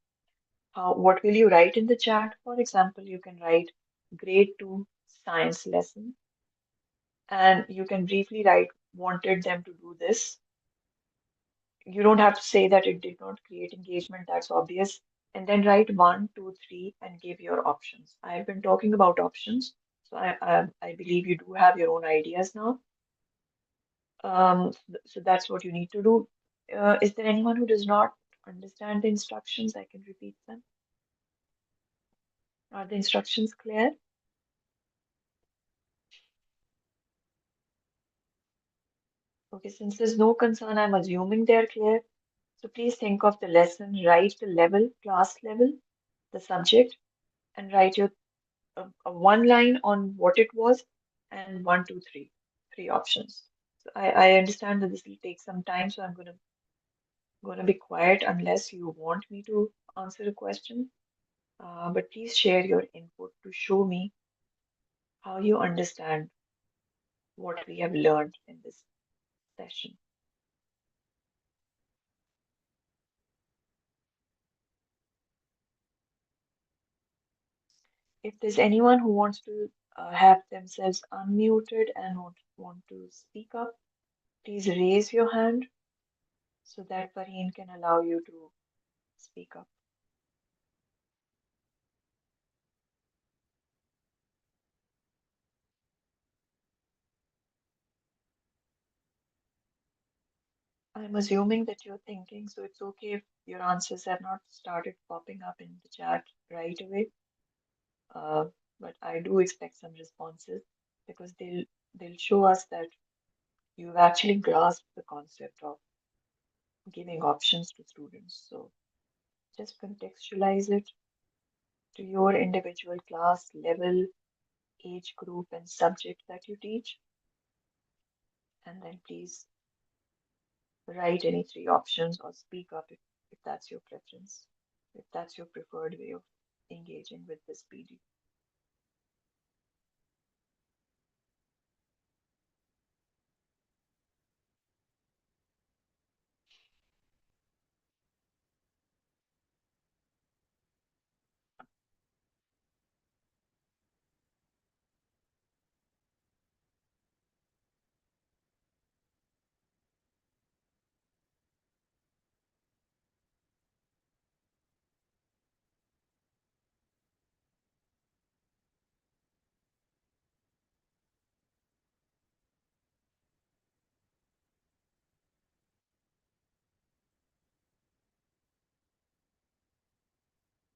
What will you write in the chat? For example, you can write grade 2 science lesson and you can briefly write wanted them to do this. You don't have to say that it did not create engagement, that's obvious. And then write one, two, three, and give your options. I've been talking about options, so I believe you do have your own ideas now. So that's what you need to do. Is there anyone who does not understand the instructions? I can repeat them. Are the instructions clear? Okay, since there's no concern, I'm assuming they're clear. So please think of the lesson, write the level, class level, the subject, and write your a one line on what it was, and one, two, three, three options. So I understand that this will take some time, so I'm gonna be quiet unless you want me to answer a question. But please share your input to show me how you understand what we have learned in this session. If there's anyone who wants to have themselves unmuted and want to speak up, please raise your hand so that Farheen can allow you to speak up. I'm assuming that you're thinking, so it's okay if your answers have not started popping up in the chat right away. Uh, but I do expect some responses because they'll show us that you've actually grasped the concept of giving options to students. So just contextualize it to your individual class level, age group, and subject that you teach. And then please write any three options or speak up if that's your preference, if that's your preferred way of engaging with this PD.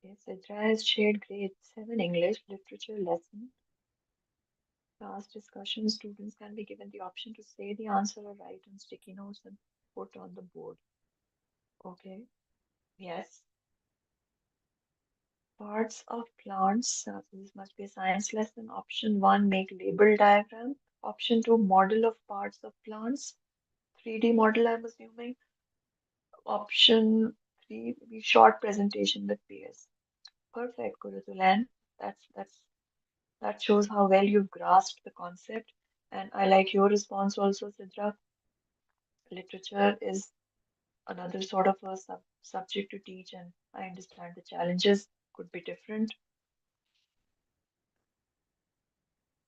Okay, Sidra has shared grade 7 English literature lesson. Class discussion, students can be given the option to say the answer or write on sticky notes and put on the board. Okay, yes. Parts of plants. This must be a science lesson. Option 1, make label diagram. Option 2, model of parts of plants. 3D model, I'm assuming. Option 3, maybe short presentation with peers. Perfect, Gurutulan. That shows how well you've grasped the concept. And I like your response also, Sidra. Literature is another sort of a subject to teach, and I understand the challenges could be different.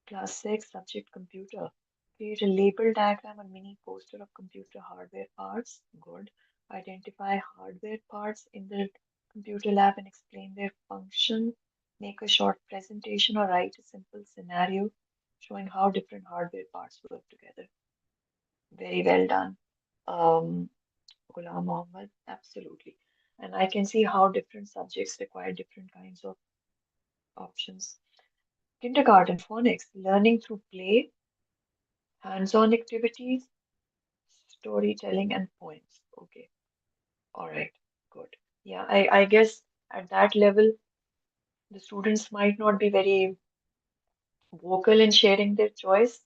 Class 6, subject computer. Create a label diagram or mini poster of computer hardware parts. Good. Identify hardware parts in the computer lab and explain their function. Make a short presentation or write a simple scenario showing how different hardware parts work together. Very well done. Um, Ghulam Mohammed, absolutely. And I can see how different subjects require different kinds of options. Kindergarten phonics, learning through play, hands-on activities, storytelling, and poems. Okay, all right, good. Yeah, I guess at that level, the students might not be very vocal in sharing their choice,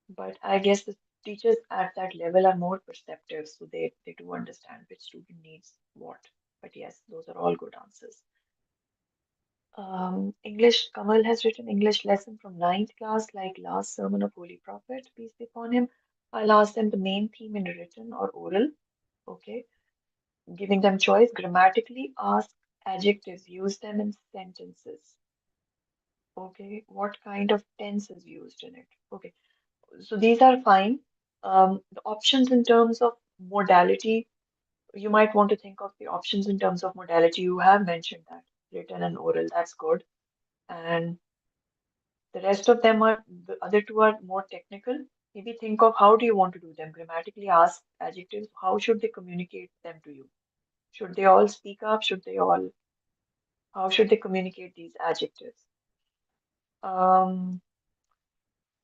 but I guess the teachers at that level are more perceptive, so they do understand which student needs what. But yes, those are all good answers. English, Kamal has written English lesson from ninth class, like last sermon of Holy Prophet, peace be upon him. I'll ask them the main theme in written or oral. Okay, giving them choice. Grammatically, ask adjectives, use them in sentences. Okay, what kind of tense is used in it? Okay, so these are fine. The options in terms of modality, you might want to think of the options in terms of modality. You have mentioned that written and oral, that's good. And the rest of them are, the other two are more technical. Maybe think of how do you want to do them? Grammatically ask adjectives. How should they communicate them to you? Should they all speak up? How should they communicate these adjectives? Um,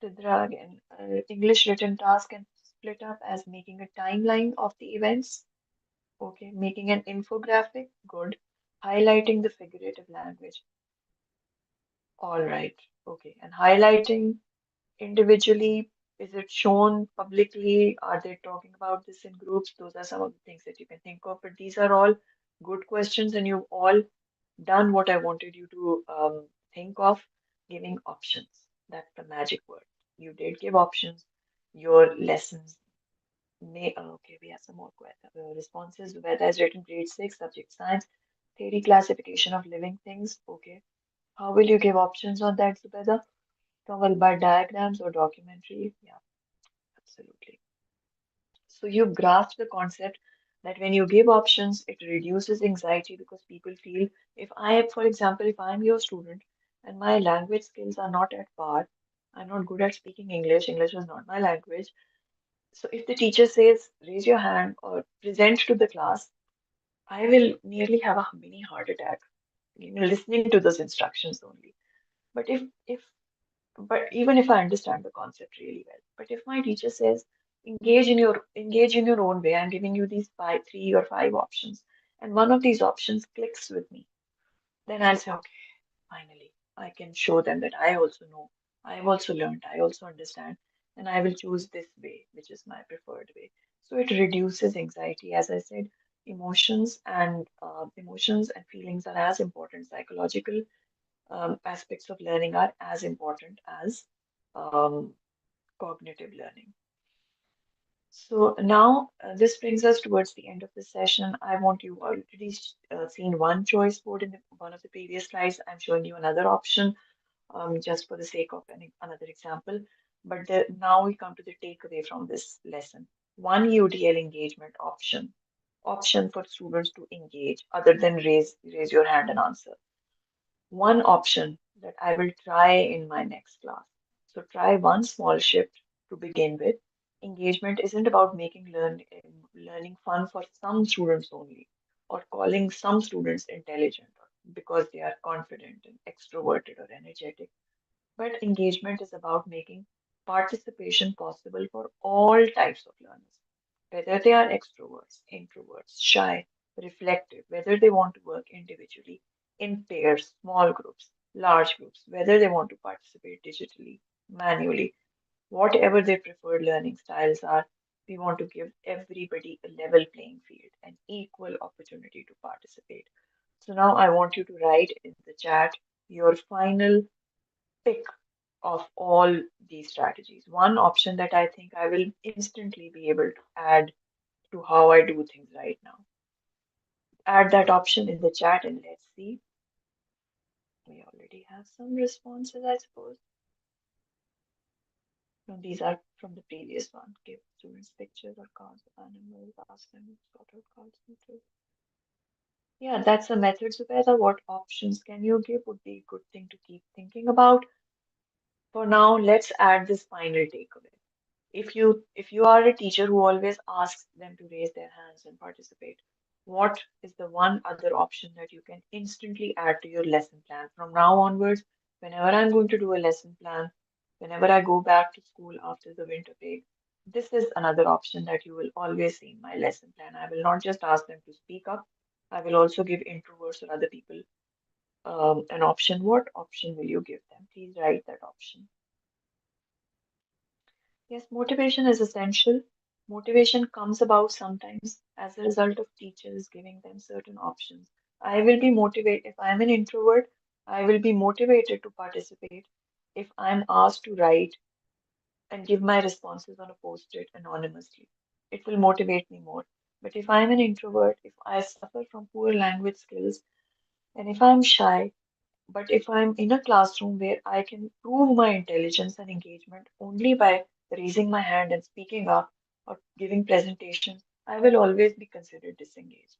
Sidra again, English written task can split up as making a timeline of the events. Okay, making an infographic, good. Highlighting the figurative language. All right. Okay. And highlighting individually, is it shown publicly? Are they talking about this in groups? Those are some of the things that you can think of. But these are all good questions, and you've all done what I wanted you to think of, giving options. That's the magic word. You did give options. Your lessons may, okay, we have some more responses. Whether has written grade 6, subject science, theory classification of living things. Okay. How will you give options on that, Zubeda? Well, by diagrams or documentary? Yeah, absolutely. So you grasp the concept that when you give options, it reduces anxiety because people feel if I, for example, if I'm your student and my language skills are not at par, I'm not good at speaking English, English is not my language. So if the teacher says, raise your hand or present to the class, I will nearly have a mini heart attack, listening to those instructions only. But but even if I understand the concept really well, but if my teacher says engage in your own way, I'm giving you these five, 3 or 5 options, and one of these options clicks with me, then I'll say, okay, finally, I can show them that I also know, I've also learned, I also understand, and I will choose this way, which is my preferred way. So it reduces anxiety, as I said. Emotions and feelings are as important. Psychological aspects of learning are as important as um, cognitive learning. So now this brings us towards the end of the session. I want you already seen one choice board in one of the previous slides. I'm showing you another option just for the sake of another example. But now we come to the takeaway from this lesson. One UDL engagement option for students to engage other than raise your hand and answer. One option that I will try in my next class. So try one small shift to begin with. Engagement isn't about making learning fun for some students only, or calling some students intelligent. because they are confident and extroverted or energetic. But engagement is about making participation possible for all types of learners, whether they are extroverts, introverts, shy, reflective, whether they want to work individually, in pairs, small groups, large groups, whether they want to participate digitally, manually, whatever their preferred learning styles are, we want to give everybody a level playing field and equal opportunity to participate. So now I want you to write in the chat your final pick of all these strategies. One option that I think I will instantly be able to add to how I do things right now. Add that option in the chat and let's see. We already have some responses, I suppose. No, these are from the previous one. Give students pictures or cards of animals, ask them to sort out cards into. Yeah, that's a method, Zubeda. What options can you give would be a good thing to keep thinking about. For now, let's add this final takeaway. If you are a teacher who always asks them to raise their hands and participate, what is the one other option that you can instantly add to your lesson plan from now onwards? Whenever I'm going to do a lesson plan, whenever I go back to school after the winter break, this is another option that you will always see in my lesson plan. I will not just ask them to speak up, I will also give introverts or other people an option. What option will you give them? Please write that option. Yes, motivation is essential. Motivation comes about sometimes as a result of teachers giving them certain options. I will be motivated if I'm an introvert, I will be motivated to participate if I'm asked to write and give my responses on a post-it anonymously. It will motivate me more. But if I'm an introvert, if I suffer from poor language skills, and if I'm shy, but if I'm in a classroom where I can prove my intelligence and engagement only by raising my hand and speaking up or giving presentations, I will always be considered disengaged.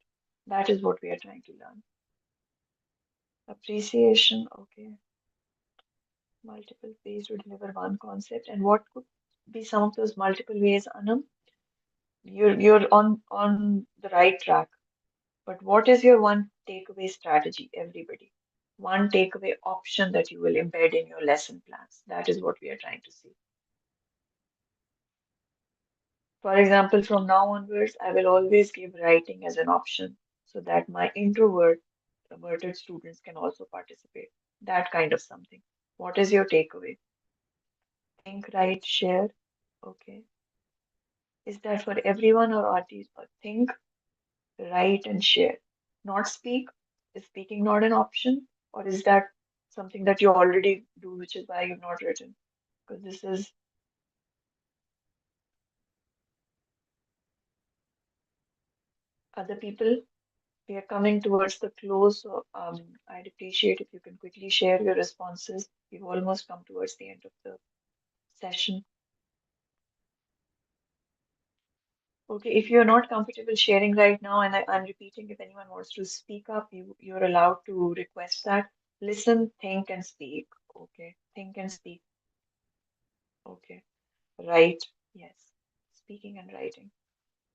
That is what we are trying to learn. Appreciation, okay. Multiple ways to deliver one concept. And what could be some of those multiple ways, Anam? You're on the right track. But what is your one takeaway strategy, everybody? One takeaway option that you will embed in your lesson plans. That is what we are trying to see. For example, from now onwards, I will always give writing as an option so that my averted students can also participate. That kind of something. What is your takeaway? Think, write, share. Okay. Is that for everyone or are these think, write, and share? Not speak? Is speaking not an option? Or is that something that you already do, which is why you've not written? Because this is other people. We are coming towards the close, so I'd appreciate if you can quickly share your responses. We've almost come towards the end of the session. Okay, if you're not comfortable sharing right now, and I'm repeating, if anyone wants to speak up, you're allowed to request that. Listen, think, and speak. Okay, think and speak. Okay, write. Yes, speaking and writing.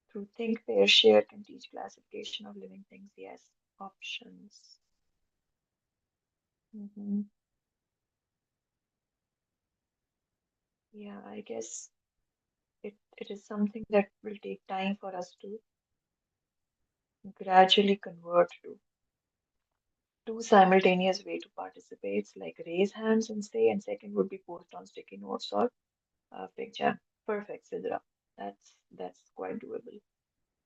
Through think, pair, share can teach classification of living things. Yes, options. hmm Yeah, I guess it is something that will take time for us to gradually convert to. Two simultaneous way to participate, like raise hands and say, and second would be post on sticky notes or picture. Perfect, Sidra. That's quite doable.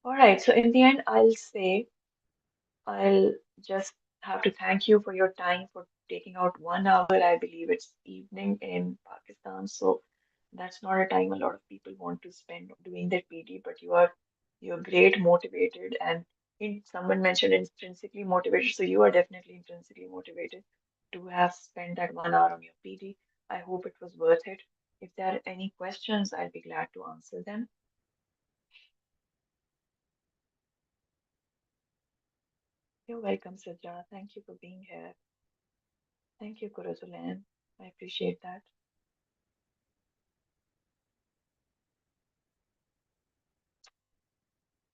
All right, so in the end, I'll just have to thank you for your time for taking out 1 hour. I believe it's evening in Pakistan, so that's not a time a lot of people want to spend doing their PD, but you're great, motivated, and someone mentioned intrinsically motivated, so you are definitely intrinsically motivated to have spent that 1 hour on your PD. I hope it was worth it. If there are any questions, I'll be glad to answer them. You're welcome, Sidra. Thank you for being here. Thank you, Kuruzulan. I appreciate that.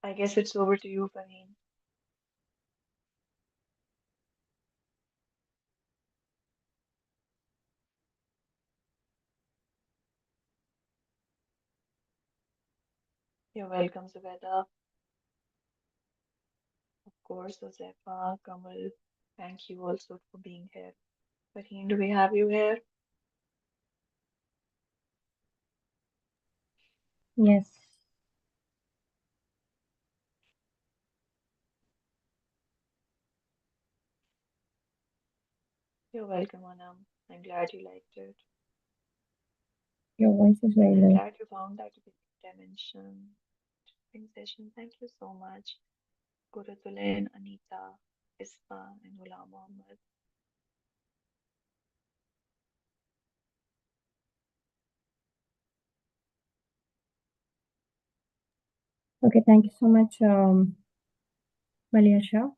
I guess it's over to you, Fahim. You're welcome, Zubeda. Of course, Josefa, Kamal, thank you also for being here. Farheen, do we have you here? Yes. You're welcome, Anam. I'm glad you liked it. Your voice is very And I'm low. glad you found that dimension session. Thank you so much, Gurutulain, Anita, Isma, and Ghulam Mohammed. Okay, thank you so much, Malia Shah.